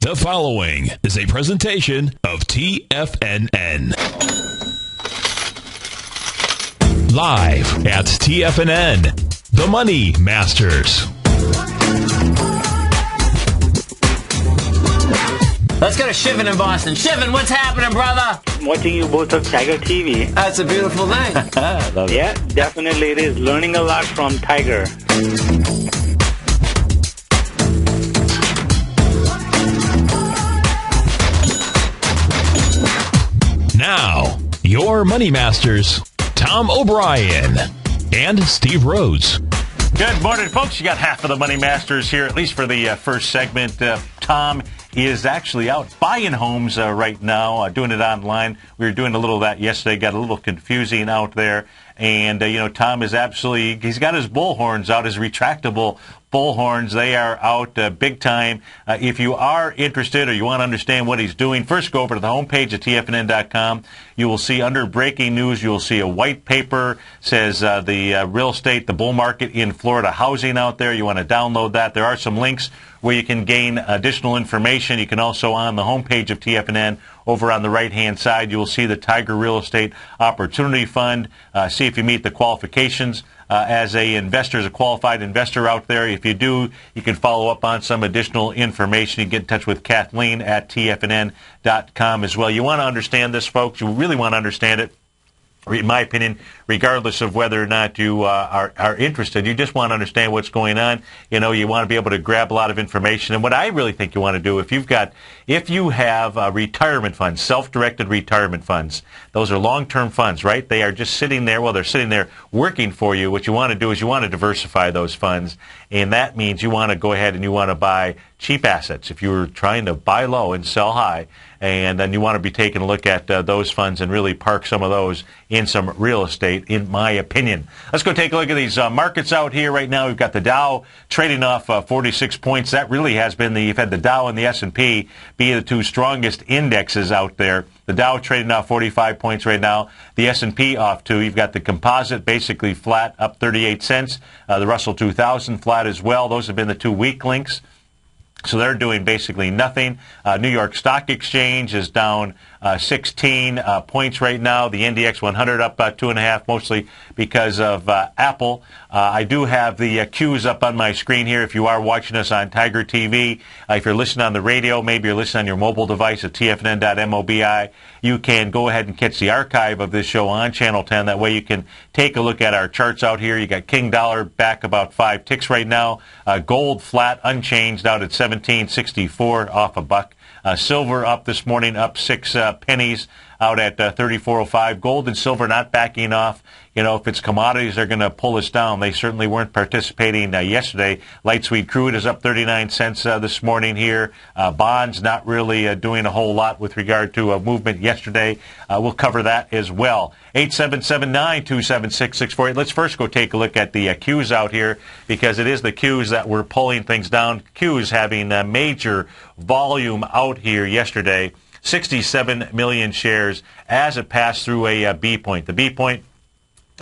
The following is a presentation of TFNN. Live at TFNN, The Money Masters. Let's go to Shivan in Boston. Shivan, what's happening, brother? I'm watching you both on Tiger TV. That's a beautiful thing. Yeah, definitely it is. Learning a lot from Tiger. Now, your Money Masters, Tom O'Brien and Steve Rhodes. Good morning, folks. You got half of the Money Masters here, at least for the first segment. Tom is actually out buying homes right now, doing it online. We were doing a little of that yesterday, got a little confusing out there. And, Tom is he's got his bullhorns out, his retractable bullhorns. They are out big time. If you are interested or you want to understand what he's doing, first go over to the homepage at tfnn.com. You will see under breaking news, you will see a white paper, says the real estate, the bull market in Florida housing out there. You want to download that. There are some links where you can gain additional information. You can also, on the homepage of TFNN, over on the right-hand side, you will see the Tiger Real Estate Opportunity Fund. See if you meet the qualifications as a qualified investor out there. If you do, you can follow up on some additional information. You can get in touch with Kathleen at tfnn.com as well. You want to understand this, folks. You really want to understand it. In my opinion, regardless of whether or not you are interested, you just want to understand what's going on. You want to be able to grab a lot of information. And what I really think you want to do, if you have retirement funds, self-directed retirement funds, those are long-term funds, right? They are just sitting there. Well, they're sitting there working for you. What you want to do is you want to diversify those funds. And that means you want to go ahead and you want to buy cheap assets. If you were trying to buy low and sell high, and then you want to be taking a look at those funds and really park some of those in some real estate, in my opinion. Let's go take a look at these markets out here right now. We've got the Dow trading off 46 points. That really has been you've had the Dow and the S&P be the two strongest indexes out there. The Dow trading off 45 points right now. The S&P off 2. You've got the composite basically flat, up 38 cents. The Russell 2000 flat as well. Those have been the two weak links. So they're doing basically nothing. New York Stock Exchange is down 16 points right now. The NDX 100 up 2.5, mostly because of Apple. I do have the Qs up on my screen here if you are watching us on Tiger TV. If you're listening on the radio, maybe you're listening on your mobile device at tfnn.mobi, you can go ahead and catch the archive of this show on Channel 10. That way you can take a look at our charts out here. You got King Dollar back about 5 ticks right now. Gold flat, unchanged, out at 17.64, off a buck. Silver up this morning, up 6 pennies, out at 34.05. Gold and silver not backing off. If it's commodities, they're going to pull us down. They certainly weren't participating yesterday. Light sweet crude is up 39 cents this morning here. Bonds not really doing a whole lot with regard to movement yesterday. We'll cover that as well. 877-927-6648. Let's first go take a look at the Qs out here, because it is the Qs that were pulling things down. Qs having major volume out here yesterday. 67 million shares as it passed through a B point. The B point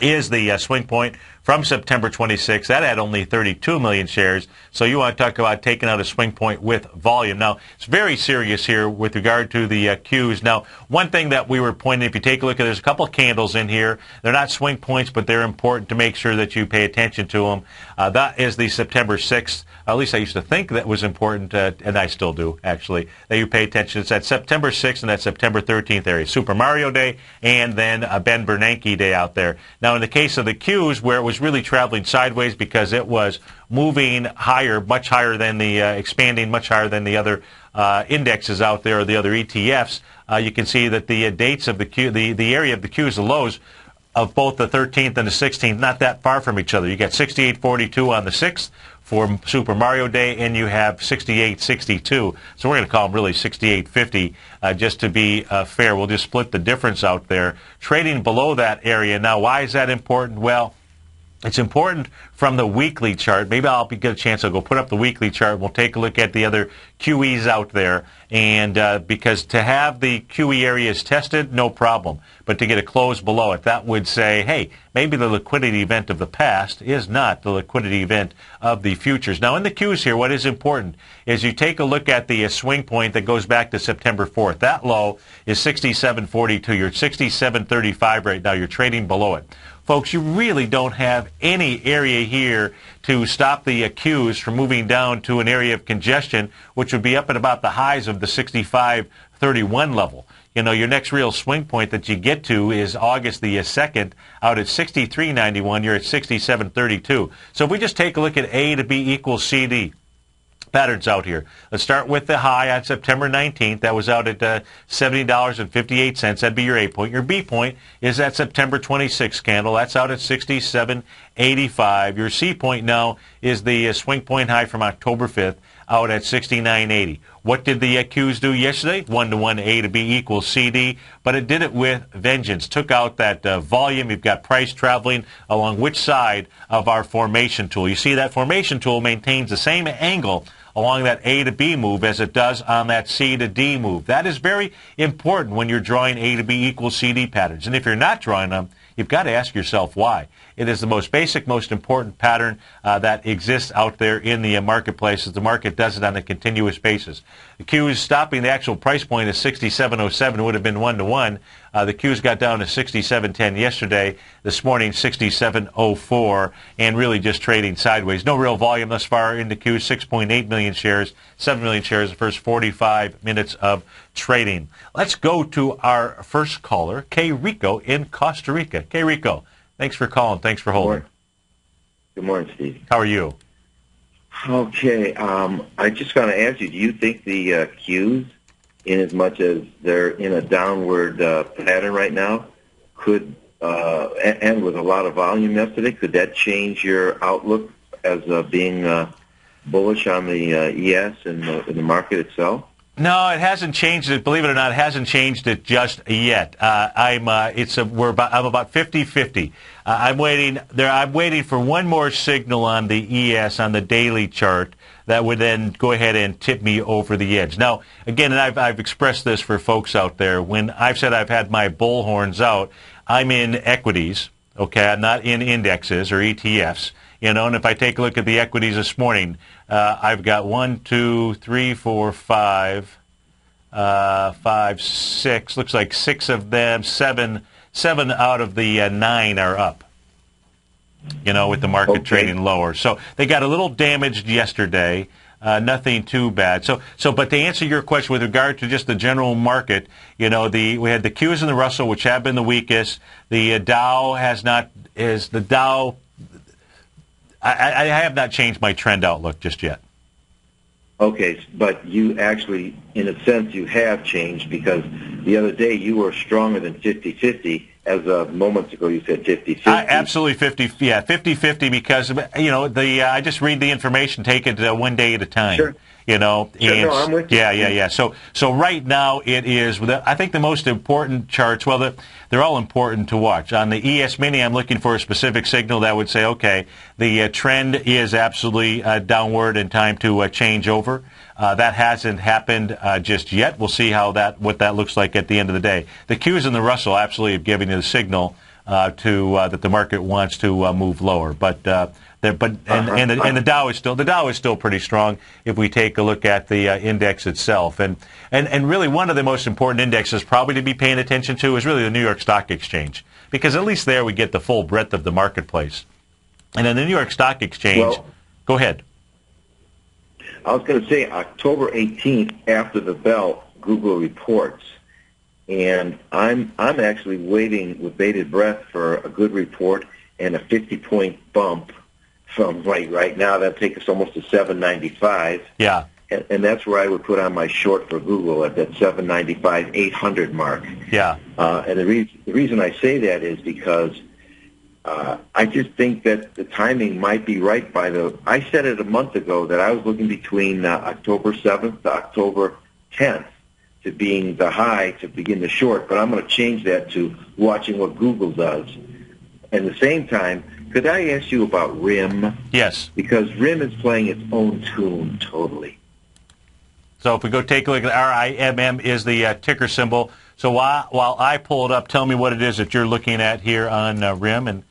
is the swing point from September 26th. That had only 32 million shares. So you want to talk about taking out a swing point with volume. Now, it's very serious here with regard to the Qs. Now, one thing that we were pointing, if you take a look at, there's a couple of candles in here. They're not swing points, but they're important to make sure that you pay attention to them. That is the September 6th. At least I used to think that was important, and I still do, actually, that you pay attention. It's that September 6th and that September 13th area. Super Mario Day and then Ben Bernanke Day out there. Now, in the case of the Qs, where it was really traveling sideways because it was moving higher, much higher than the expanding, much higher than the other indexes out there, or the other ETFs, you can see that the dates of the Q, the area of the Qs, the lows of both the 13th and the 16th, not that far from each other. You got 68.42 on the 6th for Super Mario Day, and you have 68.62. So we're going to call them really 68.50 just to be fair. We'll just split the difference out there. Trading below that area. Now, why is that important? Well, It's important from the weekly chart. Maybe I'll get a chance. I'll go put up the weekly chart. We'll take a look at the other QEs out there. And because to have the QE areas tested, no problem. But to get a close below it, that would say, hey, maybe the liquidity event of the past is not the liquidity event of the futures. Now, in the Qs here, what is important is you take a look at the swing point that goes back to September 4th. That low is 67.42. You're at 67.35 right now. You're trading below it. Folks, you really don't have any area here to stop the Qs from moving down to an area of congestion, which would be up at about the highs of the 65.31 level. You know, your next real swing point that you get to is August the 2nd out at 63.91. You're at 67.32. So if we just take a look at A to B equals CD patterns out here. Let's start with the high on September 19th. That was out at $70.58. That'd be your A point. Your B point is that September 26th candle. That's out at 67.85. Your C point now is the swing point high from October 5th out at 69.80. What did the Qs do yesterday? 1-to-1 A to B equals CD, but it did it with vengeance. Took out that volume. You've got price traveling along which side of our formation tool. You see that formation tool maintains the same angle along that A to B move as it does on that C to D move. That is very important when you're drawing A to B equals CD patterns. And if you're not drawing them, you've got to ask yourself why. It is the most basic, most important pattern that exists out there in the marketplace as the market does it on a continuous basis. The Qs stopping the actual price point at 67.07 would have been 1-to-1. The Qs got down to 67.10 yesterday. This morning, 67.04, and really just trading sideways. No real volume thus far in the Qs. 6.8 million shares, 7 million shares the first 45 minutes of trading. Let's go to our first caller, K. Rico in Costa Rica. K. Rico, thanks for calling. Thanks for holding. Good morning, Steve. How are you? Okay, I just want to ask you, do you think the Qs, in as much as they're in a downward pattern right now, could, and with a lot of volume yesterday, could that change your outlook as being bullish on the ES and the market itself? No, it hasn't changed it. Believe it or not, it hasn't changed it just yet. I'm about 50-50. I'm waiting for one more signal on the ES on the daily chart that would then go ahead and tip me over the edge. Now, again, and I've expressed this for folks out there. When I've said I've had my bullhorns out, I'm in equities. Okay, I'm not in indexes or ETFs. You know, and if I take a look at the equities this morning, I've got 1, 2, 3, 4, 5, 6. Looks like 6 of them, 7 out of the 9 are up. You know, with the market trading lower. So they got a little damaged yesterday. Nothing too bad. But to answer your question with regard to just the general market, you know, we had the Qs and the Russell, which have been the weakest. The Dow has not. Is the Dow? I have not changed my trend outlook just yet. Okay, but you actually, in a sense, you have changed, because the other day you were stronger than 50-50. As moments ago you said 50-50. Absolutely 50-50, because, you know, I just read the information, take it one day at a time. Sure. You know, sure, and no, I'm with you. Yeah. So right now it is. I think the most important charts. Well, they're all important to watch. On the ES Mini, I'm looking for a specific signal that would say, okay, the trend is absolutely downward and time to change over. That hasn't happened just yet. We'll see what that looks like at the end of the day. The Qs and the Russell absolutely have given you the signal that the market wants to move lower, but the Dow is still pretty strong if we take a look at the index itself, and really one of the most important indexes probably to be paying attention to is really the New York Stock Exchange, because at least there we get the full breadth of the marketplace. And in the New York Stock Exchange, go ahead. I was going to say October 18th, after the bell, Google reports, and I'm actually waiting with bated breath for a good report and a 50-point bump from right now. That'd take us almost to 795. Yeah. And that's where I would put on my short for Google at that 795, 800 mark. Yeah. And the reason I say that is because I just think that the timing might be right I said it a month ago that I was looking between October 7th to October 10th to being the high to begin the short, but I'm going to change that to watching what Google does. At the same time, Could I ask you about RIM? Yes. Because RIM is playing its own tune totally. So if we go take a look at RIMM is the ticker symbol. So while I pull it up, tell me what it is that you're looking at here on RIM. And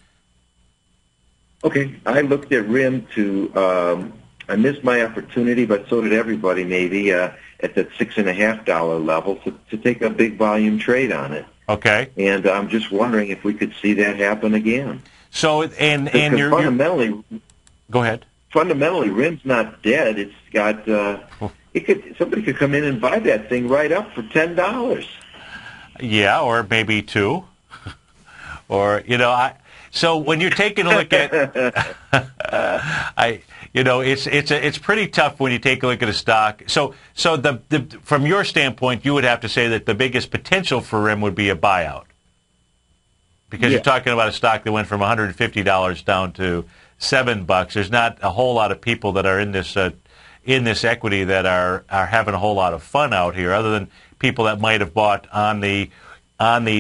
okay, I looked at RIM to. I missed my opportunity, but so did everybody. Maybe at that $6.50 level to take a big volume trade on it. Okay. And I'm just wondering if we could see that happen again. So and you're fundamentally, go ahead. Fundamentally, RIM's not dead. It's got. Somebody could come in and buy that thing right up for $10. Yeah, or maybe $2. Or so when you're taking a look at, it's pretty tough when you take a look at a stock. So the from your standpoint, you would have to say that the biggest potential for RIM would be a buyout, because you're talking about a stock that went from $150 down to $7. There's not a whole lot of people that are in this equity that are having a whole lot of fun out here, other than people that might have bought on the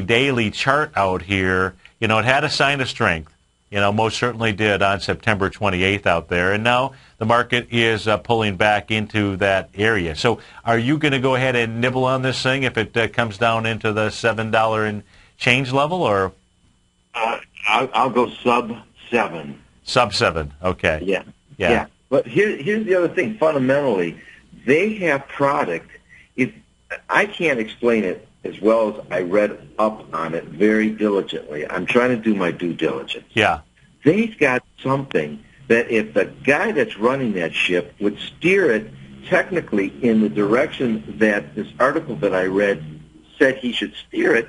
daily chart out here. It had a sign of strength. Most certainly did on September 28th out there. And now the market is pulling back into that area. So are you going to go ahead and nibble on this thing if it comes down into the $7 and change level? Or I'll go sub-7. Sub-7, okay. Yeah. But here's the other thing. Fundamentally, they have product. I can't explain it as well as I read up on it very diligently. I'm trying to do my due diligence. Yeah. They've got something that if the guy that's running that ship would steer it technically in the direction that this article that I read said he should steer it,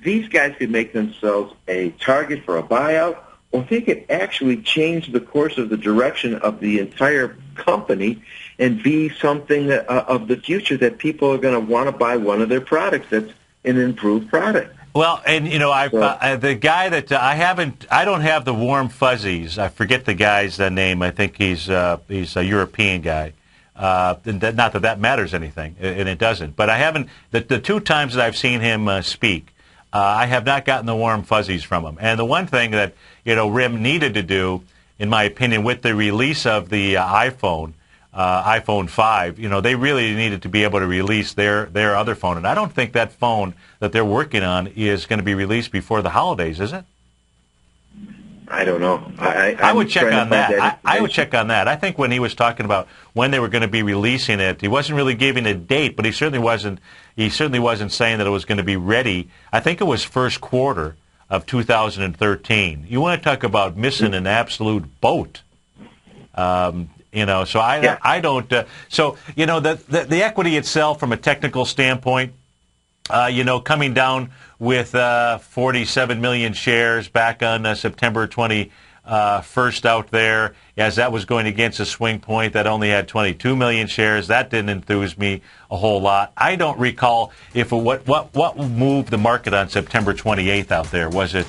these guys could make themselves a target for a buyout, or they could actually change the course of the direction of the entire company and be something of the future that people are going to want to buy one of their products that's an improved product. Well, and the guy that I don't have the warm fuzzies. I forget the guy's name. I think he's a European guy. Not that matters anything, and it doesn't. But I haven't. The two times that I've seen him speak, I have not gotten the warm fuzzies from him. And the one thing that RIM needed to do, in my opinion, with the release of the iPhone 5, they really needed to be able to release their other phone. And I don't think that phone that they're working on is going to be released before the holidays, is it? I don't know. I would check on that. I would check on that. I think when he was talking about when they were going to be releasing it, he wasn't really giving a date, but he certainly wasn't saying that it was going to be ready. I think it was first quarter of 2013. You want to talk about missing an absolute boat. So I don't. The equity itself, from a technical standpoint, coming down with 47 million shares back on September 21st out there, as that was going against a swing point that only had 22 million shares. That didn't enthuse me a whole lot. I don't recall what moved the market on September 28th out there. Was it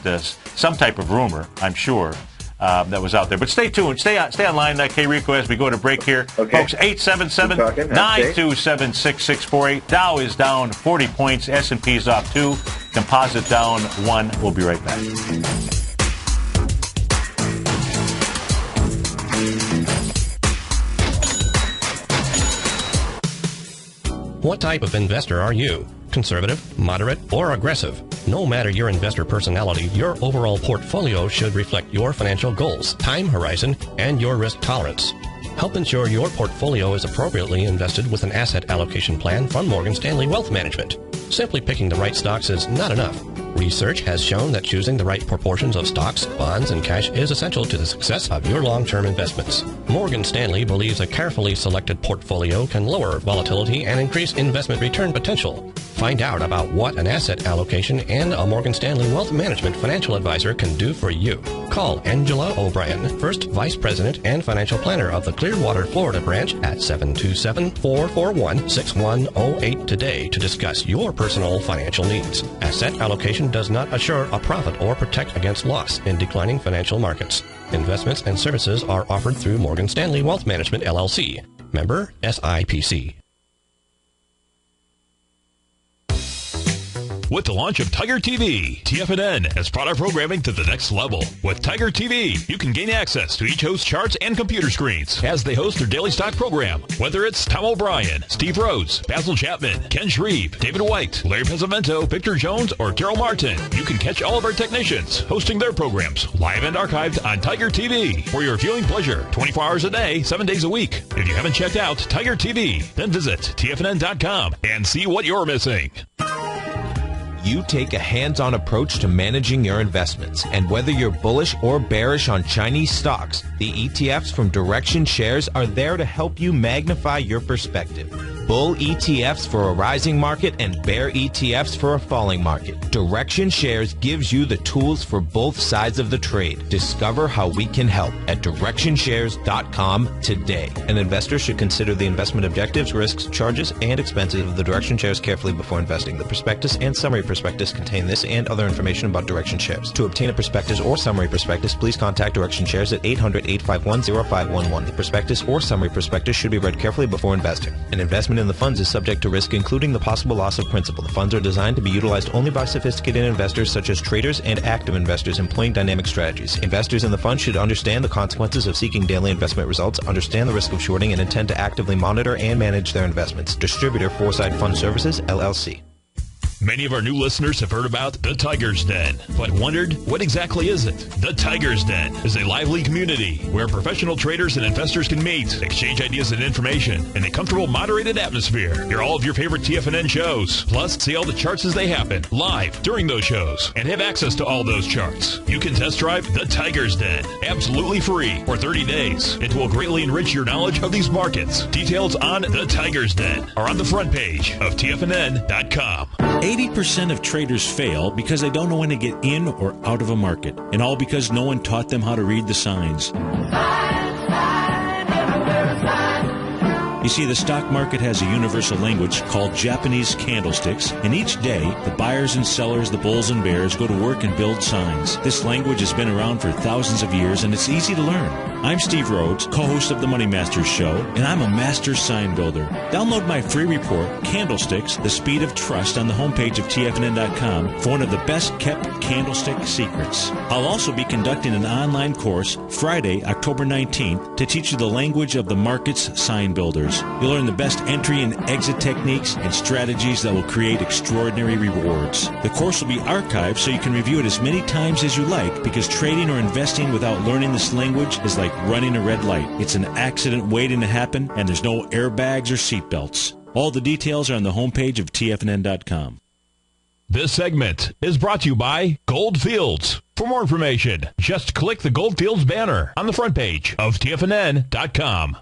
some type of rumor? I'm sure. That was out there. But stay tuned. Stay online, K-Rico, as we go to break here. Okay. Folks, 877-927-6648. Dow is down 40 points. S&P is off 2. Composite down 1. We'll be right back. What type of investor are you? Conservative, moderate, or aggressive? No matter your investor personality, your overall portfolio should reflect your financial goals, time horizon, and your risk tolerance. Help ensure your portfolio is appropriately invested with an asset allocation plan from Morgan Stanley Wealth Management. Simply picking the right stocks is not enough. Research has shown that choosing the right proportions of stocks, bonds, and cash is essential to the success of your long-term investments. Morgan Stanley believes a carefully selected portfolio can lower volatility and increase investment return potential. Find out about what an asset allocation and a Morgan Stanley Wealth Management financial advisor can do for you. Call Angela O'Brien, First Vice President and Financial Planner of the Clearwater, Florida branch at 727-441-6108 today to discuss your personal financial needs. Asset allocation does not assure a profit or protect against loss in declining financial markets. Investments and services are offered through Morgan Stanley Wealth Management, LLC. Member SIPC. with the launch of Tiger TV. TFNN has brought our programming to the next level. With Tiger TV, you can gain access to each host's charts and computer screens as they host their daily stock program. Whether it's Tom O'Brien, Steve Rhodes, Basil Chapman, Ken Shreve, David White, Larry Pesavento, Victor Jones, or Carol Martin, you can catch all of our technicians hosting their programs live and archived on Tiger TV for your viewing pleasure 24 hours a day, 7 days a week. If you haven't checked out Tiger TV, then visit TFNN.com and see what you're missing. You take a hands-on approach to managing your investments, and whether you're bullish or bearish on Chinese stocks, the ETFs from Direction Shares are there to help you magnify your perspective. Bull ETFs for a rising market and bear ETFs for a falling market. Direction Shares gives you the tools for both sides of the trade. Discover how we can help at DirectionShares.com today. An investor should consider the investment objectives, risks, charges, and expenses of the Direction Shares carefully before investing. The prospectus and summary prospectus contain this and other information about Direction Shares. To obtain a prospectus or summary prospectus, please contact Direction Shares at 800-851-0511. The prospectus or summary prospectus should be read carefully before investing. An investment in the funds is subject to risk, including the possible loss of principal. The funds are designed to be utilized only by sophisticated investors such as traders and active investors employing dynamic strategies. Investors in the fund should understand the consequences of seeking daily investment results, understand the risk of shorting, and intend to actively monitor and manage their investments. Distributor Foresight Fund Services, LLC. Many of our new listeners have heard about the Tiger's Den, but wondered, what exactly is it? The Tiger's Den is a lively community where professional traders and investors can meet, exchange ideas and information in a comfortable, moderated atmosphere. Hear all of your favorite TFNN shows, plus see all the charts as they happen, live during those shows, and have access to all those charts. You can test drive the Tiger's Den, absolutely free for 30 days. It will greatly enrich your knowledge of these markets. Details on the Tiger's Den are on the front page of TFNN.com. 80% of traders fail because they don't know when to get in or out of a market, and all because no one taught them how to read the signs. You see, the stock market has a universal language called Japanese candlesticks, and each day, the buyers and sellers, the bulls and bears, go to work and build signs. This language has been around for thousands of years, and it's easy to learn. I'm Steve Rhodes, co-host of the Money Masters Show, and I'm a master sign builder. Download my free report, Candlesticks, The Speed of Trust, on the homepage of TFNN.com for one of the best-kept candlestick secrets. I'll also be conducting an online course Friday, October 19th, to teach you the language of the market's sign builders. You'll learn the best entry and exit techniques and strategies that will create extraordinary rewards. The course will be archived so you can review it as many times as you like, because trading or investing without learning this language is like running a red light. It's an accident waiting to happen, and there's no airbags or seatbelts. All the details are on the homepage of TFNN.com. This segment is brought to you by Goldfields. For more information, just click the Goldfields banner on the front page of TFNN.com.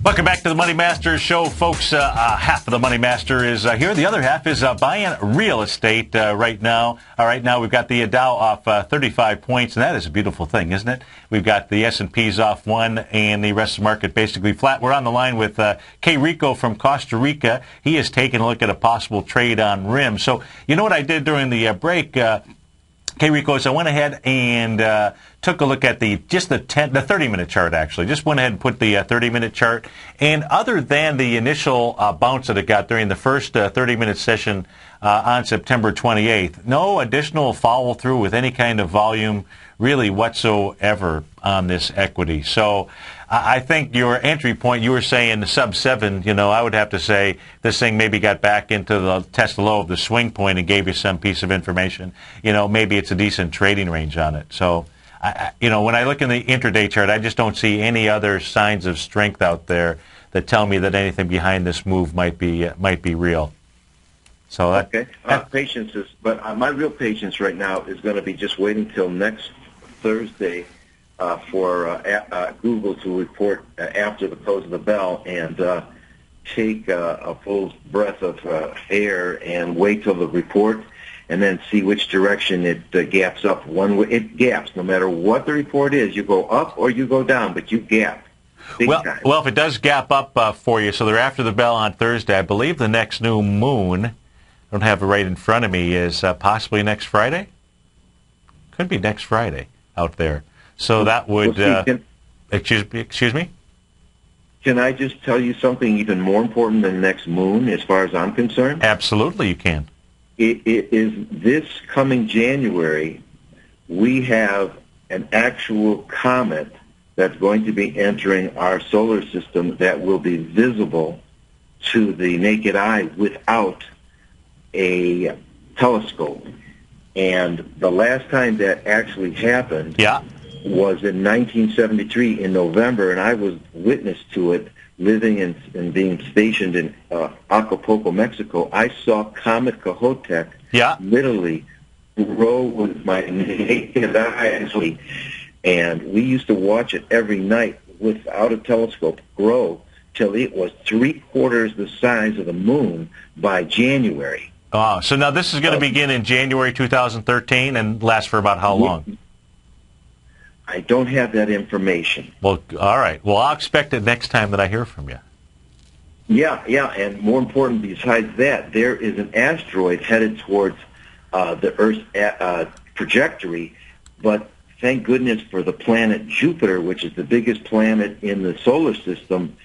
Welcome back to the Money Master Show, folks. Half of the Money Master is here. The other half is buying real estate right now. Right now, we've got the Dow off 35 points, and that is a beautiful thing, isn't it? We've got the S&Ps off 1, and the rest of the market basically flat. We're on the line with K. Rico from Costa Rica. He is taking a look at a possible trade on RIM. So, you know what I did during the break, K. Rico, is I went ahead and took a look at the 30-minute chart, actually. Just went ahead and put the 30-minute chart. And other than the initial bounce that it got during the first 30-minute session on September 28th, no additional follow-through with any kind of volume really whatsoever on this equity. So I think your entry point, you were saying sub 7, I would have to say this thing maybe got back into the test low of the swing point and gave you some piece of information. Maybe it's a decent trading range on it. So, when I look in the intraday chart, I just don't see any other signs of strength out there that tell me that anything behind this move might be real. So okay, patience is, but my real patience right now is going to be just waiting till next Thursday for Google to report after the close of the bell and take a full breath of air and wait till the report and then see which direction it gaps up. One way, it gaps no matter what the report is. You go up or you go down, but you gap. Well, if it does gap up for you, so they're after the bell on Thursday. I believe the next new moon, I don't have it right in front of me, is possibly next Friday? Could be next Friday out there. So that would... Excuse me? Can I just tell you something even more important than next moon, as far as I'm concerned? Absolutely, you can. It is this coming January, we have an actual comet that's going to be entering our solar system that will be visible to the naked eye without a telescope. And the last time that actually happened was in 1973 in November, and I was witness to it living and being stationed in Acapulco, Mexico. I saw Comet Kohoutek literally grow with my naked eye, and we used to watch it every night without a telescope grow till it was 3/4 the size of the moon by January. So now this is going to begin in January 2013 and last for about how long? I don't have that information. Well, all right. Well, I'll expect it next time that I hear from you. Yeah, and more important, besides that, there is an asteroid headed towards the Earth's trajectory, but thank goodness for the planet Jupiter, which is the biggest planet in the solar system.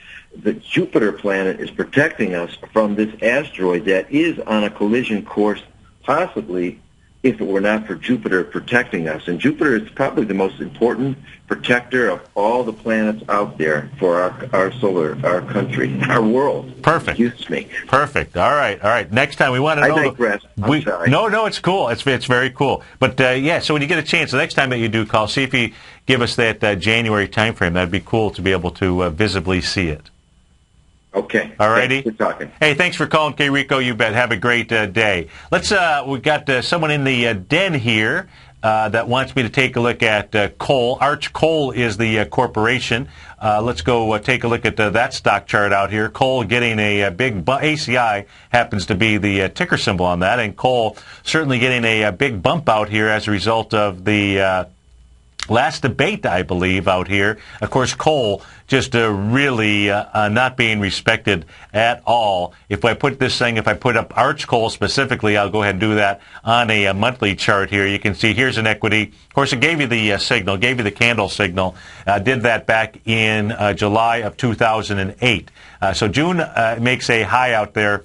The Jupiter planet is protecting us from this asteroid that is on a collision course, possibly, if it were not for Jupiter protecting us. And Jupiter is probably the most important protector of all the planets out there for our country, our world. Perfect. Excuse me. Perfect. All right. Next time we want to know. I digress. I'm sorry. No, it's cool. It's very cool. But so when you get a chance, the next time that you do call, see if you give us that January time frame. That'd be cool to be able to visibly see it. Okay. All righty. Good talking. Hey, thanks for calling, K. Rico. You bet. Have a great day. We got someone in the den here that wants me to take a look at coal. Arch Coal is the corporation. Let's go take a look at that stock chart out here. Coal getting a big ACI happens to be the ticker symbol on that, and coal certainly getting a big bump out here as a result of the last debate, I believe, out here. Of course, coal just really not being respected at all. If I put up Arch Coal specifically, I'll go ahead and do that on a monthly chart here. You can see here's an equity. Of course, it gave you the signal, gave you the candle signal. Did that back in July of 2008. So June makes a high out there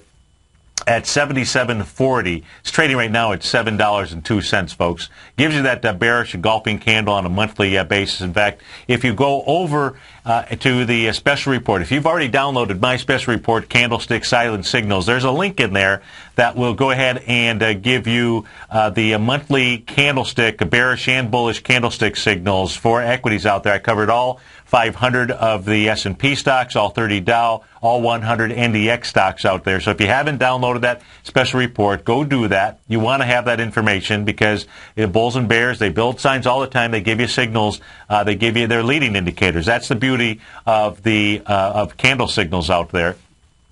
at $77.40. It's trading right now at $7.02, folks. Gives you that bearish engulfing candle on a monthly basis. In fact, if you go over to the special report, if you've already downloaded my special report, Candlestick Silent Signals, there's a link in there that will go ahead and give you the monthly candlestick, bearish and bullish candlestick signals for equities out there. I covered all 500 of the S&P stocks, all 30 Dow, all 100 NDX stocks out there. So if you haven't downloaded that special report, go do that. You want to have that information because bulls and bears, they build signs all the time. They give you signals. They give you their leading indicators. That's the beauty of the of candle signals out there.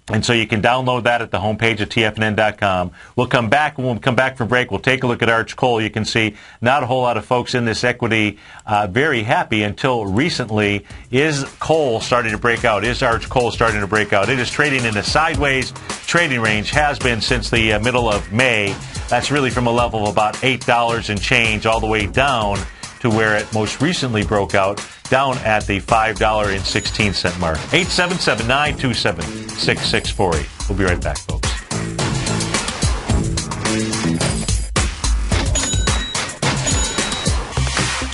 And so you can download that at the homepage of TFNN.com. We'll come back. When we come back from break, we'll take a look at Arch Coal. You can see not a whole lot of folks in this equity very happy until recently. Is coal starting to break out? Is Arch Coal starting to break out? It is trading in a sideways trading range, has been since the middle of May. That's really from a level of about $8 and change all the way down to where it most recently broke out, down at the $5.16 mark. 877-927-6648. We'll be right back, folks.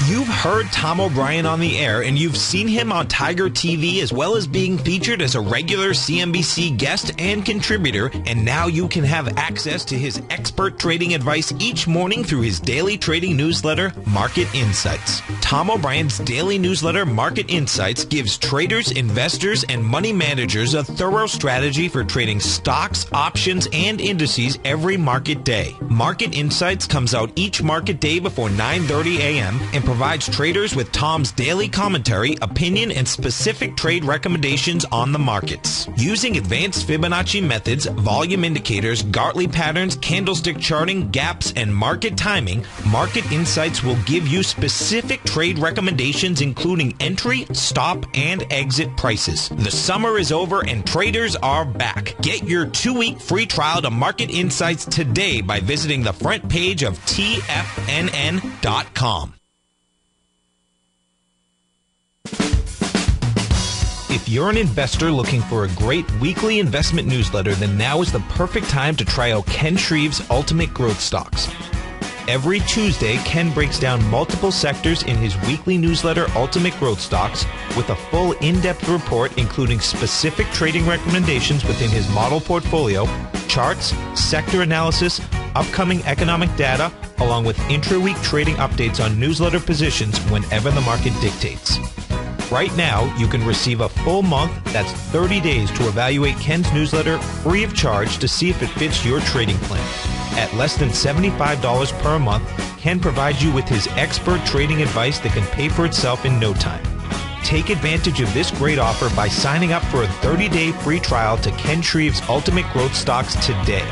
You've heard Tom O'Brien on the air, and you've seen him on Tiger TV, as well as being featured as a regular CNBC guest and contributor, and now you can have access to his expert trading advice each morning through his daily trading newsletter, Market Insights. Tom O'Brien's daily newsletter, Market Insights, gives traders, investors, and money managers a thorough strategy for trading stocks, options, and indices every market day. Market Insights comes out each market day before 9:30 a.m. and provides traders with Tom's daily commentary, opinion, and specific trade recommendations on the markets. Using advanced Fibonacci methods, volume indicators, Gartley patterns, candlestick charting, gaps, and market timing, Market Insights will give you specific trade recommendations including entry, stop, and exit prices. The summer is over and traders are back. Get your 2-week free trial to Market Insights today by visiting the front page of TFNN.com. If you're an investor looking for a great weekly investment newsletter, then now is the perfect time to try out Ken Shreve's Ultimate Growth Stocks. Every Tuesday, Ken breaks down multiple sectors in his weekly newsletter, Ultimate Growth Stocks, with a full in-depth report including specific trading recommendations within his model portfolio, charts, sector analysis, upcoming economic data, along with intra-week trading updates on newsletter positions whenever the market dictates. Right now, you can receive a full month, that's 30 days, to evaluate Ken's newsletter free of charge to see if it fits your trading plan. At less than $75 per month, Ken provides you with his expert trading advice that can pay for itself in no time. Take advantage of this great offer by signing up for a 30-day free trial to Ken Shreve's Ultimate Growth Stocks today.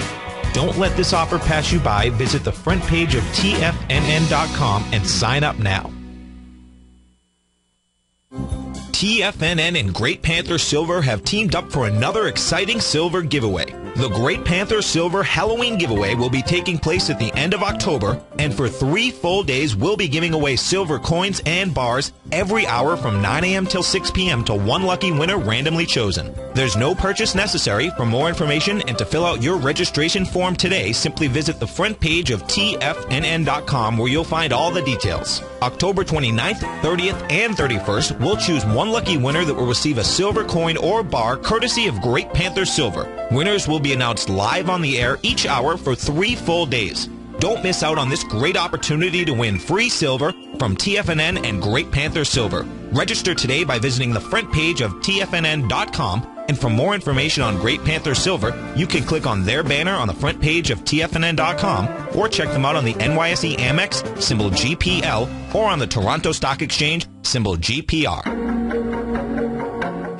Don't let this offer pass you by. Visit the front page of TFNN.com and sign up now. TFNN and Great Panther Silver have teamed up for another exciting silver giveaway. The Great Panther Silver Halloween giveaway will be taking place at the end of October, and for 3 full days, we'll be giving away silver coins and bars every hour from 9 a.m. till 6 p.m. to one lucky winner randomly chosen. There's no purchase necessary. For more information and to fill out your registration form today, simply visit the front page of TFNN.com where you'll find all the details. October 29th, 30th, and 31st, we'll choose one lucky winner that will receive a silver coin or bar courtesy of Great Panther Silver. Winners will be announced live on the air each hour for 3 full days. Don't miss out on this great opportunity to win free silver from TFNN and Great Panther Silver. Register today by visiting the front page of TFNN.com, and for more information on Great Panther Silver, you can click on their banner on the front page of TFNN.com or check them out on the NYSE Amex, symbol GPL, or on the Toronto Stock Exchange, symbol GPR.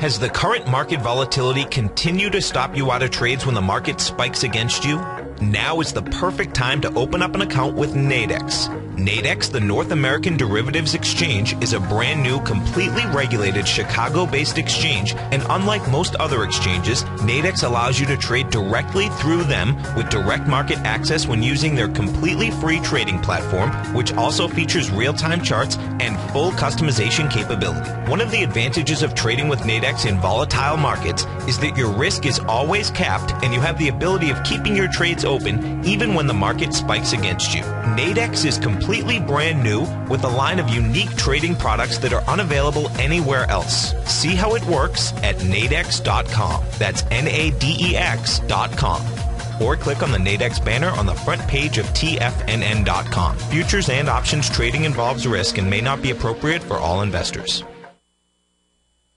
Has the current market volatility continued to stop you out of trades when the market spikes against you? Now is the perfect time to open up an account with Nadex. Nadex, the North American Derivatives Exchange, is a brand new, completely regulated Chicago-based exchange, and unlike most other exchanges, Nadex allows you to trade directly through them with direct market access when using their completely free trading platform, which also features real-time charts and full customization capability. One of the advantages of trading with Nadex in volatile markets is that your risk is always capped and you have the ability of keeping your trades open even when the market spikes against you. Nadex is completely brand new with a line of unique trading products that are unavailable anywhere else. See how it works at nadex.com. That's NADEX.com. Or click on the Nadex banner on the front page of TFNN.com. Futures and options trading involves risk and may not be appropriate for all investors.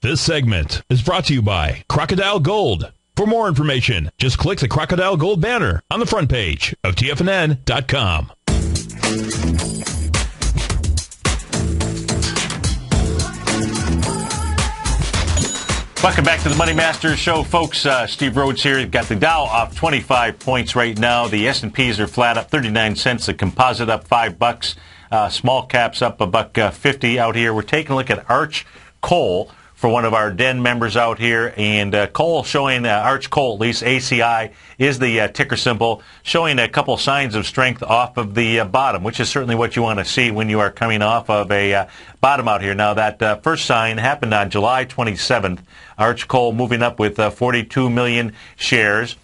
This segment is brought to you by Crocodile Gold. For more information, just click the Crocodile Gold banner on the front page of TFNN.com. Welcome back to the Money Masters Show, folks. Steve Rhodes here. Got the Dow off 25 points right now. The S&Ps are flat, up 39 cents. The composite up $5. Small caps up $1.50 out here. We're taking a look at Arch Coal for one of our den members out here, and coal showing, Arch Coal at least, ACI is the ticker symbol, showing a couple signs of strength off of the bottom, which is certainly what you want to see when you are coming off of a bottom out here. Now, that first sign happened on July 27th. Arch Coal moving up with 42 million shares.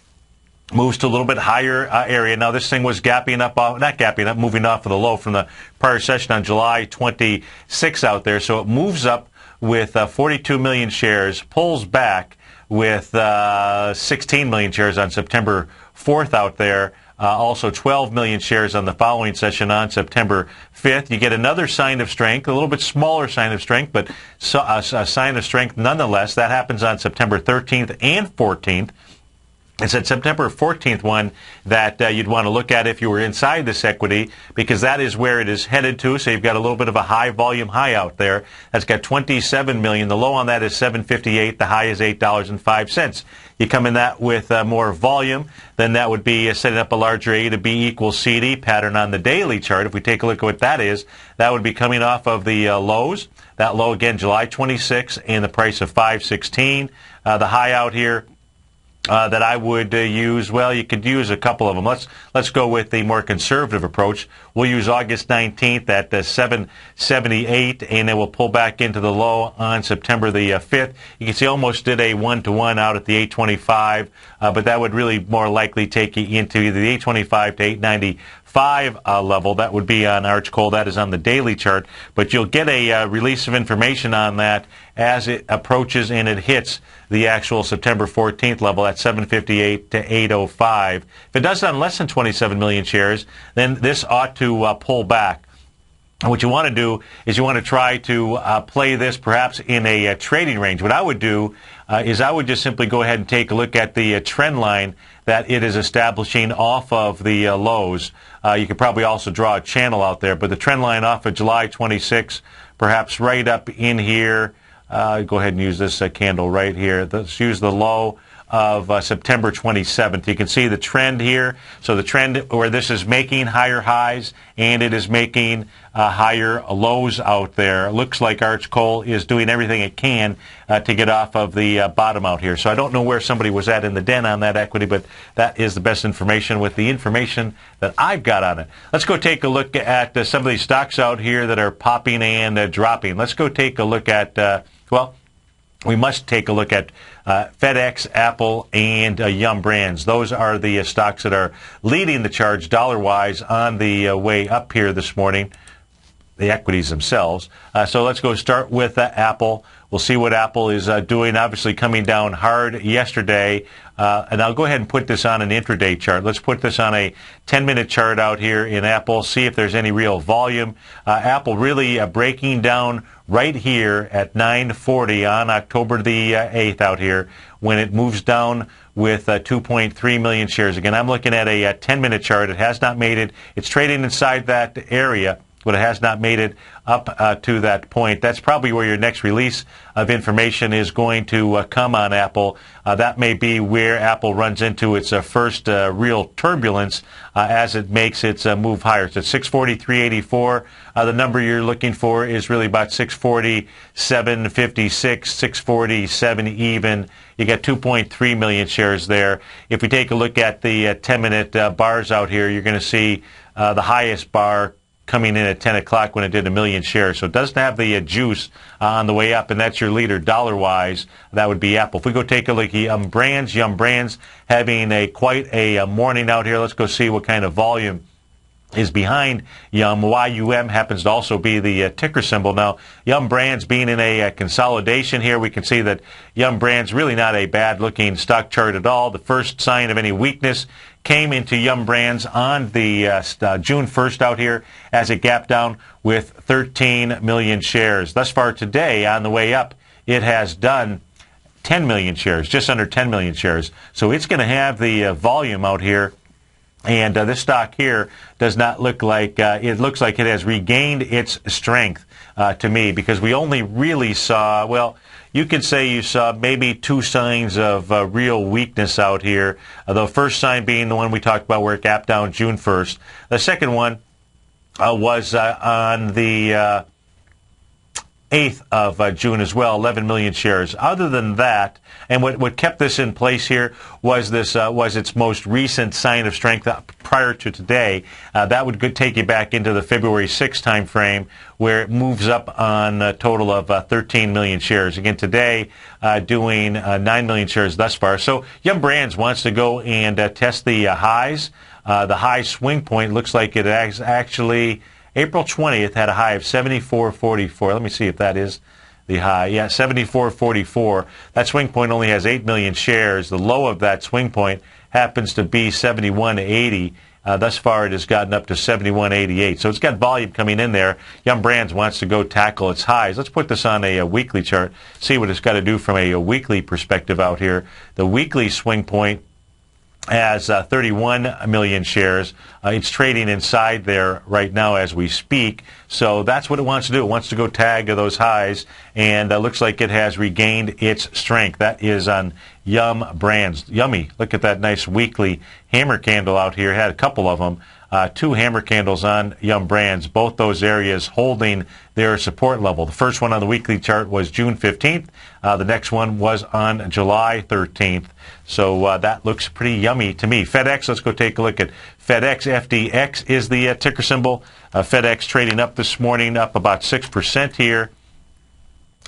Moves to a little bit higher area. Now, this thing was moving off of the low from the prior session on July 26 out there. So it moves up with 42 million shares, pulls back with 16 million shares on September 4th out there. Also 12 million shares on the following session on September 5th. You get another sign of strength, a little bit smaller sign of strength, but a sign of strength nonetheless. That happens on September 13th and 14th. It's that September 14th one that you'd want to look at if you were inside this equity, because that is where it is headed to. So you've got a little bit of a high volume high out there. That's got 27 million. The low on that is 758. The high is $8.05. You come in that with more volume, then that would be setting up a larger A to B equals CD pattern on the daily chart. If we take a look at what that is, that would be coming off of the lows. That low again, July 26, and the price of 516. The high out here that I would use, well, you could use a couple of them. Let's go with the more conservative approach. We'll use August 19th at 778, and then we'll pull back into the low on September the 5th. You can see almost did a 1-to-1 out at the 825, but that would really more likely take you into either the 825 to 895 level. That would be on Arch Coal. That is on the daily chart, but you'll get a release of information on that as it approaches and it hits the actual September 14th level at 758 to 805. If it does on less than 27 million shares, then this ought to pull back. And what you want to do is you want to try to play this perhaps in a trading range. What I would do is I would just simply go ahead and take a look at the trend line that it is establishing off of the lows. You could probably also draw a channel out there, but the trend line off of July 26, perhaps right up in here. Go ahead and use this candle right here. Let's use the low of September 27th. You can see the trend here. So the trend where this is making higher highs and it is making higher lows out there. It looks like Arch Coal is doing everything it can to get off of the bottom out here. So I don't know where somebody was at in the den on that equity, but that is the best information with the information that I've got on it. Let's go take a look at some of these stocks out here that are popping and dropping. Let's go take a look at, we must take a look at FedEx, Apple, and Yum Brands. Those are the stocks that are leading the charge dollar-wise on the way up here this morning, the equities themselves. So let's go start with Apple. We'll see what Apple is doing, obviously coming down hard yesterday. And I'll go ahead and put this on an intraday chart. Let's put this on a 10-minute chart out here in Apple, see if there's any real volume. Apple really breaking down right here at 9:40 on October the 8th out here when it moves down with 2.3 million shares. Again, I'm looking at a 10-minute chart. It has not made it. It's trading inside that area, but it has not made it up to that point. That's probably where your next release of information is going to come on Apple. That may be where Apple runs into its first real turbulence as it makes its move higher. So it's 643.84. The number you're looking for is really about 647.56, 647 even. You got 2.3 million shares there. If we take a look at the 10-minute bars out here, you're going to see the highest bar coming in at 10 o'clock when it did 1 million shares. So it doesn't have the juice on the way up, and that's your leader dollar-wise. That would be Apple. If we go take a look at Yum Brands having quite a morning out here. Let's go see what kind of volume is behind Yum. YUM happens to also be the ticker symbol. Now, Yum Brands being in a consolidation here, we can see that Yum Brands really not a bad-looking stock chart at all. The first sign of any weakness came into Yum Brands on the June 1st out here as it gapped down with 13 million shares. Thus far today, on the way up, it has done 10 million shares, just under 10 million shares. So it's going to have the volume out here. And this stock here does not look like, it looks like it has regained its strength to me, because we only really saw, well, you could say you saw maybe two signs of real weakness out here. The first sign being the one we talked about where it gapped down June 1st. The second one was on the 8th of June as well, 11 million shares. Other than that, and what kept this in place here was its most recent sign of strength prior to today. That would take you back into the February 6th time frame, where it moves up on a total of 13 million shares. Again, today doing 9 million shares thus far. So Yum Brands wants to go and test the highs. The high swing point looks like it actually April 20th had a high of 74.44. Let me see if that is the high. Yeah, 74.44. That swing point only has 8 million shares. The low of that swing point happens to be 71.80. Thus far, it has gotten up to 71.88. So it's got volume coming in there. Yum Brands wants to go tackle its highs. Let's put this on a weekly chart, see what it's got to do from a weekly perspective out here. The weekly swing point has 31 million shares. It's trading inside there right now as we speak. So that's what it wants to do. It wants to go tag those highs, and looks like it has regained its strength. That is on Yum Brands. Yummy. Look at that nice weekly hammer candle out here. Had a couple of them. two hammer candles on Yum Brands, both those areas holding their support level. The first one on the weekly chart was June 15th. The next one was on July 13th. So that looks pretty yummy to me. FedEx, let's go take a look at FedEx. FDX is the ticker symbol. FedEx trading up this morning, up about 6% here.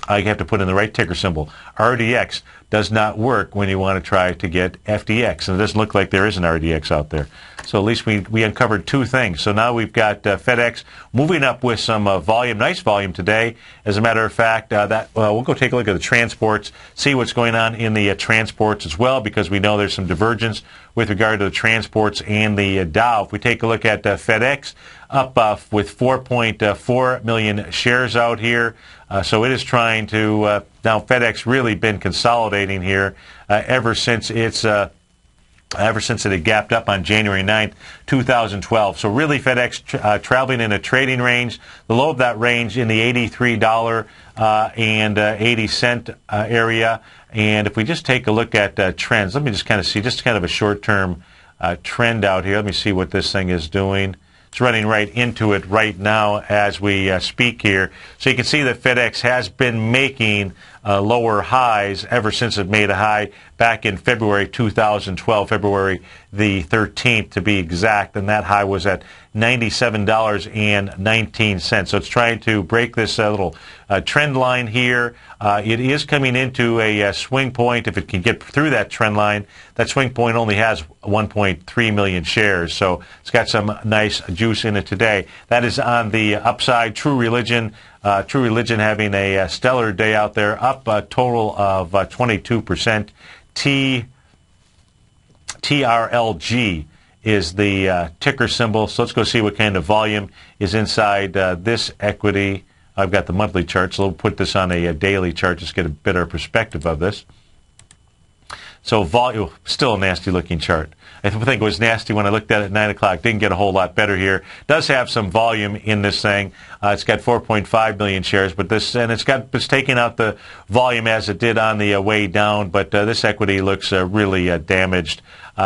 You have to put in the right ticker symbol. RDX does not work when you want to try to get FDX. And it doesn't look like there is an RDX out there. So at least we uncovered two things. So now we've got FedEx moving up with some volume, nice volume today. As a matter of fact, we'll go take a look at the transports, see what's going on in the transports as well, because we know there's some divergence with regard to the transports and the Dow. If we take a look at FedEx, up with 4.4 million shares out here. So it is trying to, now FedEx really been consolidating here ever since it had gapped up on January 9th, 2012. So really FedEx traveling in a trading range, the low of that range in the $83 and 80 cent area. And if we just take a look at trends, let me just kind of see just kind of a short-term trend out here. Let me see what this thing is doing. It's running right into it right now as we speak here. So you can see that FedEx has been making lower highs ever since it made a high back in February 2012, February the 13th to be exact, and that high was at $97.19. So it's trying to break this little trend line here. It is coming into a swing point. If it can get through that trend line, that swing point only has 1.3 million shares. So it's got some nice juice in it today. That is on the upside. True Religion having a stellar day out there, up a total of 22%. TRLG is the ticker symbol. So let's go see what kind of volume is inside this equity. I've got the monthly chart, so we'll put this on a daily chart just to get a better perspective of this. So volume, still a nasty-looking chart. I think it was nasty when I looked at it at 9 o'clock. Didn't get a whole lot better here. Does have some volume in this thing. It's got 4.5 million shares, but it's taking out the volume as it did on the way down. But this equity looks really damaged.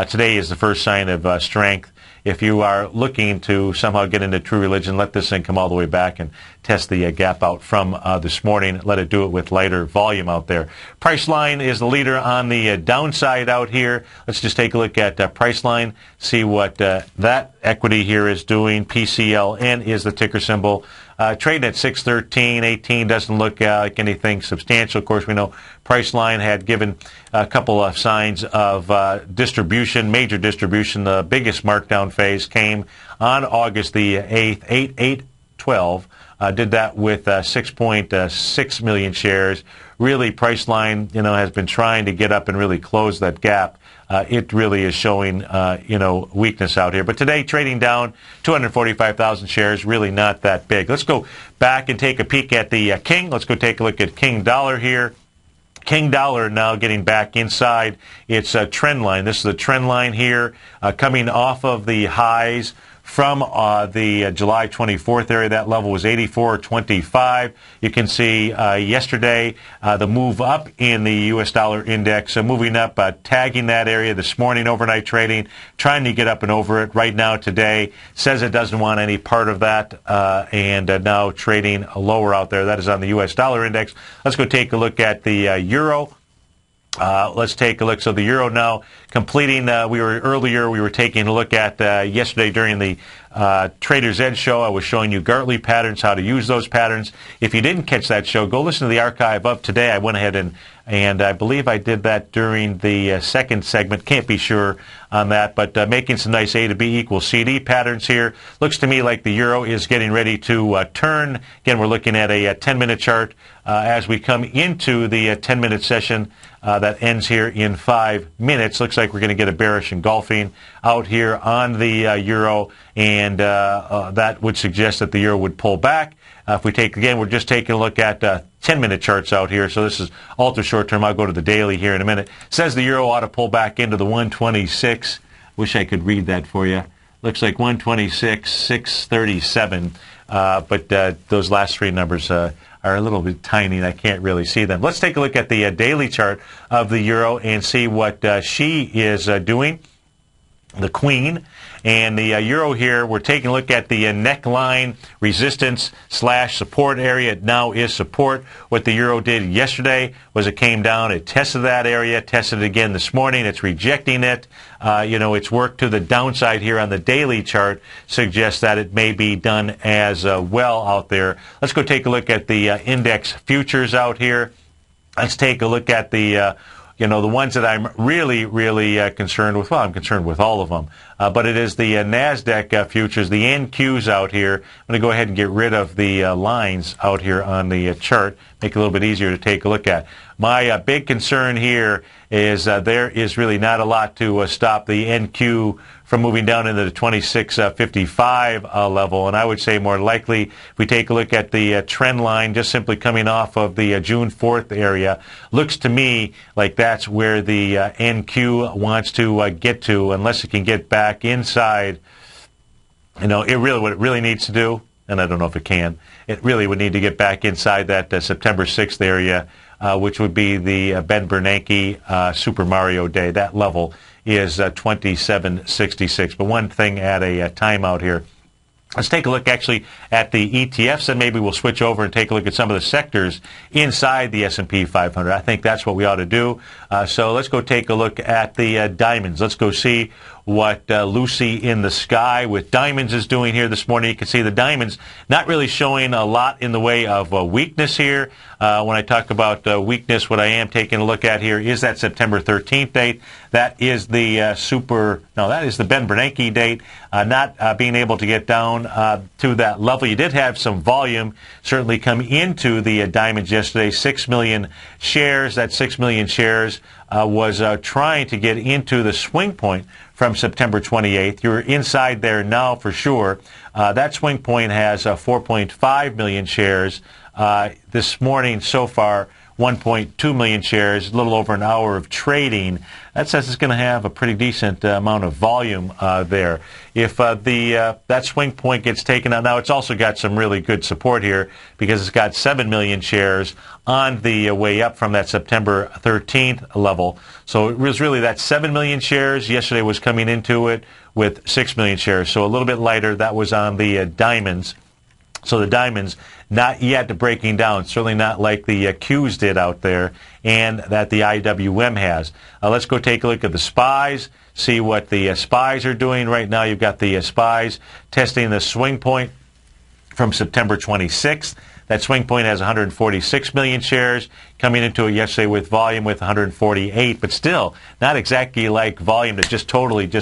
Today is the first sign of strength. If you are looking to somehow get into True Religion, let this thing come all the way back and test the gap out from this morning. Let it do it with lighter volume out there. Priceline is the leader on the downside out here. Let's just take a look at Priceline, see what that equity here is doing. PCLN is the ticker symbol. Trading at 613.18 doesn't look like anything substantial. Of course, we know Priceline had given a couple of signs of distribution, major distribution. The biggest markdown phase came on August the 8th, 8/8/12. Did that with 6.6 million shares. Really, Priceline, has been trying to get up and really close that gap. It really is showing, weakness out here. But today, trading down 245,000 shares, really not that big. Let's go back and take a peek at the King. Let's go take a look at King Dollar here. King Dollar now getting back inside its trend line. This is the trend line here, coming off of the highs from the July 24th area. That level was 84.25. You can see yesterday the move up in the U.S. dollar index, moving up, tagging that area this morning, overnight trading, trying to get up and over it. Right now today says it doesn't want any part of that, and now trading lower out there. That is on the U.S. dollar index. Let's go take a look at the euro. Let's take a look. So the euro now completing, we were taking a look at yesterday during the Trader's Edge show. I was showing you Gartley patterns, how to use those patterns. If you didn't catch that show, go listen to the archive of today. I went ahead and I believe I did that during the second segment. Can't be sure on that, but making some nice A to B equals CD patterns here. Looks to me like the euro is getting ready to turn. Again, we're looking at a 10-minute chart as we come into the 10-minute session that ends here in 5 minutes. Looks like we're going to get a bearish engulfing out here on the euro, and that would suggest that the euro would pull back. If we take, again, we're just taking a look at 10-minute charts out here, so this is ultra short term. I'll go to the daily here in a minute. Says the euro ought to pull back into the 126. Wish I could read that for you. Looks like 126.637, but those last three numbers are a little bit tiny, and I can't really see them. Let's take a look at the daily chart of the euro and see what she is doing. the queen. And the euro here, we're taking a look at the neckline resistance / support area. It now is support. What the euro did yesterday was it came down, it tested that area, tested it again this morning. It's rejecting it. Its work to the downside here on the daily chart suggests that it may be done as well out there. Let's go take a look at the index futures out here. Let's take a look at the the ones that I'm really concerned with. Well, I'm concerned with all of them. But it is the NASDAQ futures, the NQs out here. I'm going to go ahead and get rid of the lines out here on the chart, make it a little bit easier to take a look at. My big concern here is there is really not a lot to stop the NQ from moving down into the 2655 level. And I would say more likely, if we take a look at the trend line, just simply coming off of the June 4th area, looks to me like that's where the NQ wants to get to, unless it can get back inside. What it really needs to do, and I don't know if it can, it really would need to get back inside that September 6th area, which would be the Ben Bernanke Super Mario Day. That level is 2766. But one thing at a time out here. Let's take a look actually at the ETFs, and maybe we'll switch over and take a look at some of the sectors inside the S&P 500. I think that's what we ought to do. So let's go take a look at the diamonds. Let's go see what Lucy in the Sky with diamonds is doing here this morning. You can see the diamonds not really showing a lot in the way of weakness here. When I talk about weakness, what I am taking a look at here is that September 13th date. That is the that is the Ben Bernanke date. Not being able to get down to that level. You did have some volume certainly come into the diamonds yesterday. 6 million shares. That 6 million shares was trying to get into the swing point from September 28th. You're inside there now for sure. That swing point has 4.5 million shares. This morning so far, 1.2 million shares, a little over an hour of trading. That says it's going to have a pretty decent amount of volume there. If that swing point gets taken out, now it's also got some really good support here because it's got 7 million shares on the way up from that September 13th level. So it was really that 7 million shares. Yesterday was coming into it with 6 million shares. So a little bit lighter. That was on the diamonds. So the diamonds not yet breaking down, certainly not like the Qs did out there and that the IWM has. Let's go take a look at the SPYs, see what the SPYs are doing right now. You've got the SPYs testing the swing point from September 26th. That swing point has 146 million shares coming into it yesterday with volume with 148, but still not exactly like volume that just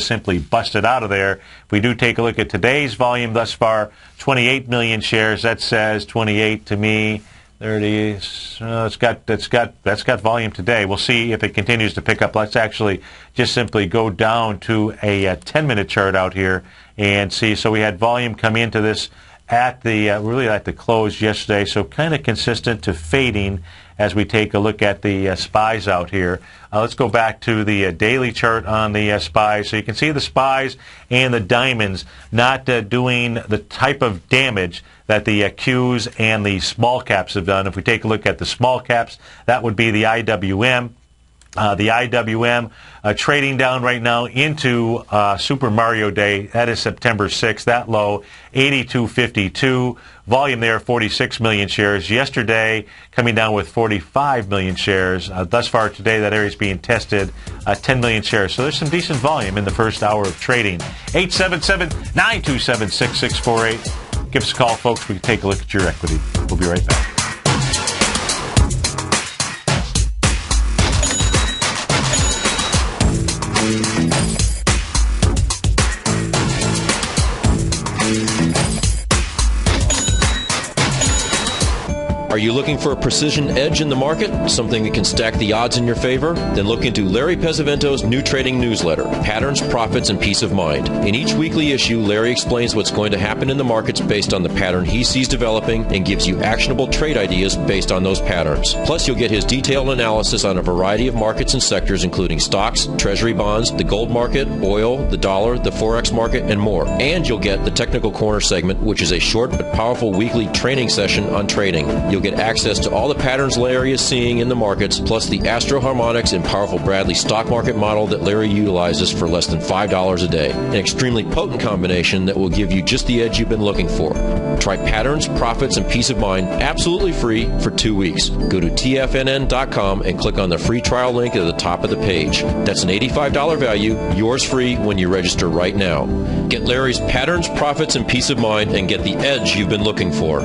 simply busted out of there. If we do take a look at today's volume thus far, 28 million shares. That says 28 to me. 30. That's got volume today. We'll see if it continues to pick up. Let's actually just simply go down to a 10-minute chart out here and see. So we had volume come into this at the close yesterday, so kind of consistent to fading as we take a look at the SPYs out here. Let's go back to the daily chart on the SPYs. So you can see the SPYs and the diamonds not doing the type of damage that the Qs and the small caps have done. If we take a look at the small caps, that would be the IWM. The IWM trading down right now into Super Mario Day. That is September 6th. That low, 82.52. Volume there, 46 million shares. Yesterday, coming down with 45 million shares. Thus far today, that area is being tested, 10 million shares. So there's some decent volume in the first hour of trading. 877-927-6648. Give us a call, folks. We can take a look at your equity. We'll be right back. Are you looking for a precision edge in the market? Something that can stack the odds in your favor? Then look into Larry Pesavento's new trading newsletter, Patterns, Profits, and Peace of Mind. In each weekly issue, Larry explains what's going to happen in the markets based on the pattern he sees developing and gives you actionable trade ideas based on those patterns. Plus, you'll get his detailed analysis on a variety of markets and sectors, including stocks, treasury bonds, the gold market, oil, the dollar, the forex market, and more. And you'll get the Technical Corner segment, which is a short but powerful weekly training session on trading. You'll get access to all the patterns Larry is seeing in the markets, plus the Astro Harmonics and Powerful Bradley stock market model that Larry utilizes for less than $5 a day. An extremely potent combination that will give you just the edge you've been looking for. Try patterns, profits, and peace of mind absolutely free for 2 weeks. Go to tfnn.com and click on the free trial link at the top of the page. That's an $85 value, yours free when you register right now. Get Larry's patterns, profits, and peace of mind and get the edge you've been looking for.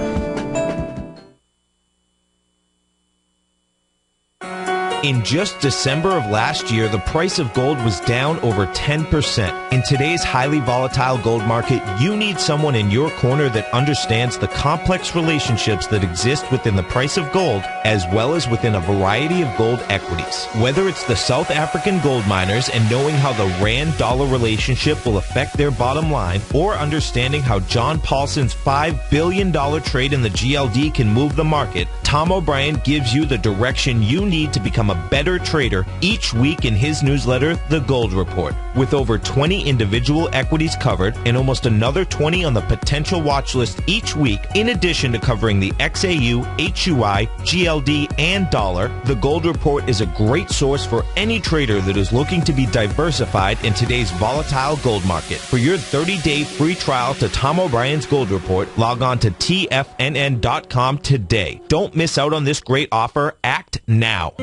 In just December of last year, the price of gold was down over 10%. In today's highly volatile gold market, you need someone in your corner that understands the complex relationships that exist within the price of gold, as well as within a variety of gold equities. Whether it's the South African gold miners and knowing how the Rand-dollar relationship will affect their bottom line, or understanding how John Paulson's $5 billion trade in the GLD can move the market, Tom O'Brien gives you the direction you need to become a better trader each week in his newsletter, The Gold Report. With over 20 individual equities covered and almost another 20 on the potential watch list each week, in addition to covering the XAU, HUI, GLD, and dollar, The Gold Report is a great source for any trader that is looking to be diversified in today's volatile gold market. For your 30-day free trial to Tom O'Brien's Gold Report, log on to tfnn.com today. Don't miss out on this great offer. Act now.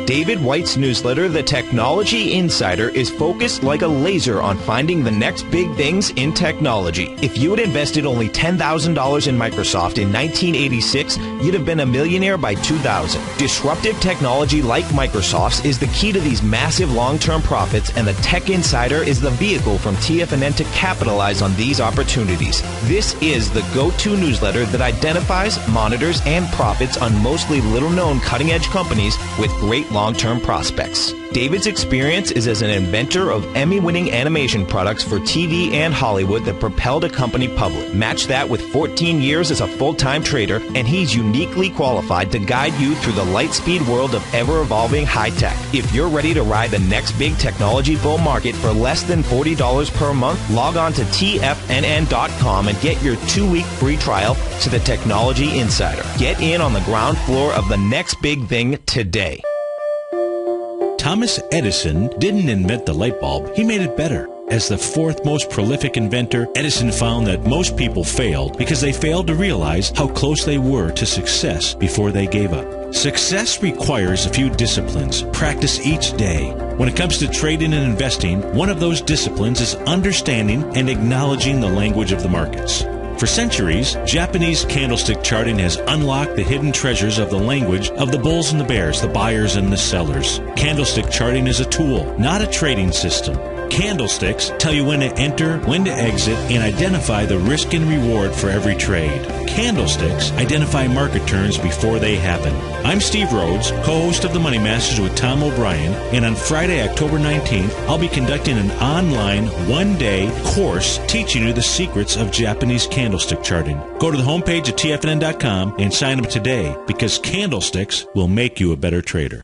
David White's newsletter, The Technology Insider, is focused like a laser on finding the next big things in technology. If you had invested only $10,000 in Microsoft in 1986, you'd have been a millionaire by 2000. Disruptive technology like Microsoft's is the key to these massive long-term profits, and the Tech Insider is the vehicle from TFNN to capitalize on these opportunities. This is the go-to newsletter that identifies, monitors, and profits on mostly little-known cutting-edge companies with great long-term prospects. David's experience is as an inventor of Emmy-winning animation products for TV and Hollywood that propelled a company public. Match that with 14 years as a full-time trader, and he's uniquely qualified to guide you through the light-speed world of ever-evolving high-tech. If you're ready to ride the next big technology bull market for less than $40 per month, log on to tfnn.com and get your 2-week free trial to the Technology Insider. Get in on the ground floor of the next big thing today. Thomas Edison didn't invent the light bulb, he made it better. As the fourth most prolific inventor, Edison found that most people failed because they failed to realize how close they were to success before they gave up. Success requires a few disciplines, practice each day. When it comes to trading and investing, one of those disciplines is understanding and acknowledging the language of the markets. For centuries, Japanese candlestick charting has unlocked the hidden treasures of the language of the bulls and the bears, the buyers and the sellers. Candlestick charting is a tool, not a trading system. Candlesticks tell you when to enter, when to exit, and identify the risk and reward for every trade. Candlesticks identify market turns before they happen. I'm Steve Rhodes, co-host of The Money Masters with Tom O'Brien, and on Friday, October 19th, I'll be conducting an online one-day course teaching you the secrets of Japanese candlestick charting. Go to the homepage at tfnn.com and sign up today, because candlesticks will make you a better trader.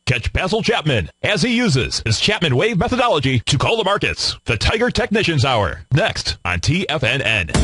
Catch Basil Chapman as he uses his Chapman Wave methodology to call the markets. The Tiger Technicians Hour, next on TFNN.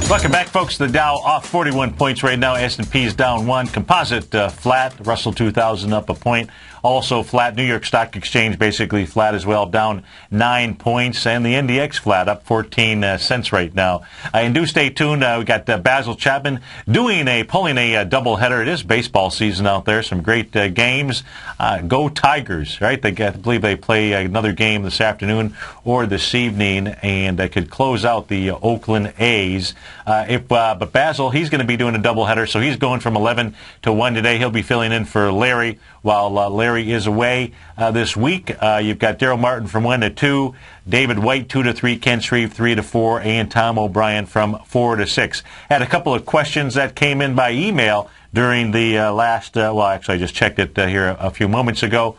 Welcome back, folks. The Dow off 41 points right now. S&P is down 1. Composite flat. Russell 2000 up a point. Also flat. New York Stock Exchange basically flat as well, down 9 points. And the NDX flat, up 14 cents right now. And do stay tuned. We got Basil Chapman pulling a doubleheader. It is baseball season out there. Some great games. Go Tigers, right? I believe they play another game this afternoon or this evening, and they could close out the Oakland A's. But Basil, he's going to be doing a doubleheader, so he's going from 11 to 1 today. He'll be filling in for Larry while Larry is away this week. You've got Daryl Martin from 1 to 2, David White 2 to 3, Ken Shreve 3 to 4, and Tom O'Brien from 4 to 6. Had a couple of questions that came in by email during the last, I just checked it here a few moments ago.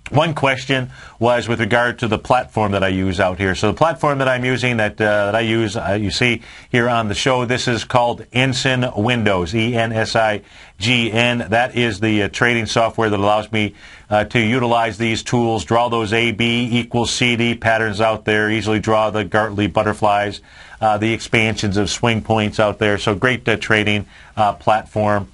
One question was with regard to the platform that I use out here. So the platform that I'm using, that I use, you see here on the show, this is called Ensign Windows, E-N-S-I-G-N. That is the trading software that allows me to utilize these tools, draw those A-B equals C-D patterns out there, easily draw the Gartley butterflies, the expansions of swing points out there. So great trading platform.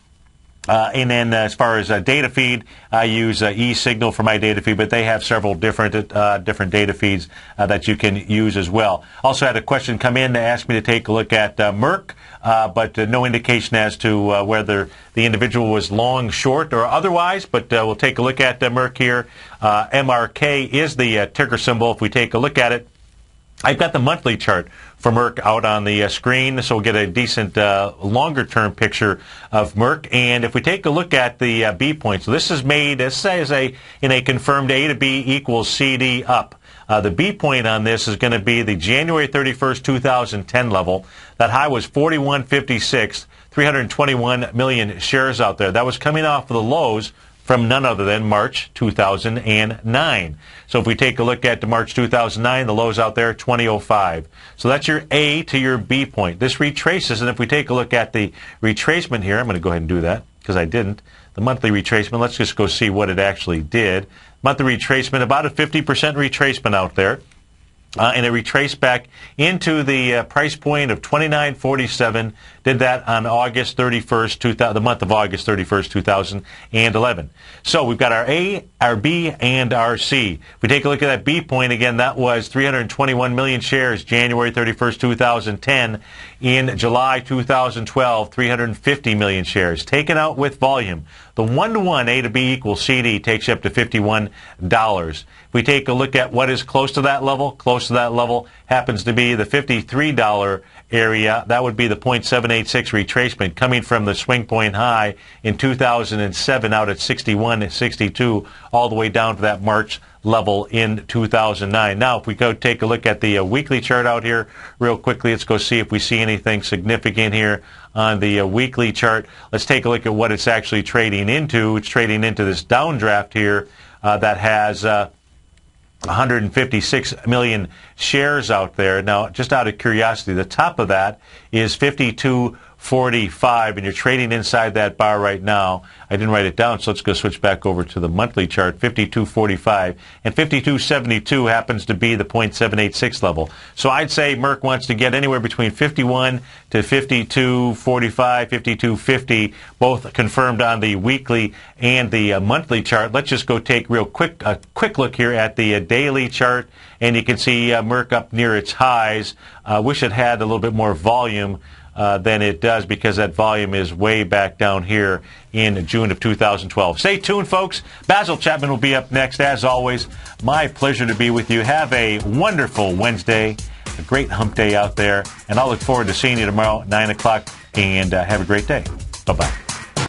And then as far as data feed, I use eSignal for my data feed, but they have several different data feeds that you can use as well. Also had a question come in to ask me to take a look at Merck, but no indication as to whether the individual was long, short, or otherwise, but we'll take a look at Merck here. MRK is the ticker symbol. If we take a look at it, I've got the monthly chart for Merck out on the screen, so we'll get a decent longer-term picture of Merck. And if we take a look at the B point, so this is made, let's say, in a confirmed A to B equals CD up. The B point on this is going to be the January 31st, 2010 level. That high was 41.56, 321 million shares out there. That was coming off of the lows from none other than March 2009. So if we take a look at March 2009, the lows out there, 2005. So that's your A to your B point. This retraces, and if we take a look at the retracement here, I'm going to go ahead and do that because I didn't. The monthly retracement, let's just go see what it actually did. Monthly retracement, about a 50% retracement out there. And it retraced back into the price point of $29.47. Did that on August 31st, the month of August 31st, 2011. So we've got our A, our B, and our C. If we take a look at that B point again, that was 321 million shares, January 31st, 2010. In July 2012, 350 million shares. Taken out with volume. The 1-to-1 A to B equals CD takes you up to $51. If we take a look at what is close to that level happens to be the $53 area. That would be the 0.786 retracement coming from the swing point high in 2007 out at 61 and 62 all the way down to that March level in 2009. Now, if we go take a look at the weekly chart out here real quickly, let's go see if we see anything significant here on the weekly chart. Let's take a look at what it's actually trading into. It's trading into this downdraft here that has 156 million shares out there. Now, just out of curiosity, the top of that is 52.45, and you're trading inside that bar right now. I didn't write it down, so let's go switch back over to the monthly chart, 52.45, and 52.72 happens to be the 0.786 level. So I'd say Merck wants to get anywhere between 51 to 52.45, 52.50, both confirmed on the weekly and the monthly chart. Let's just go take a quick look here at the daily chart, and you can see Merck up near its highs. Wish it had a little bit more volume than it does, because that volume is way back down here in June of 2012. Stay tuned, folks. Basil Chapman will be up next. As always, my pleasure to be with you. Have a wonderful Wednesday, a great hump day out there, and I'll look forward to seeing you tomorrow at 9 o'clock, and have a great day. Bye-bye.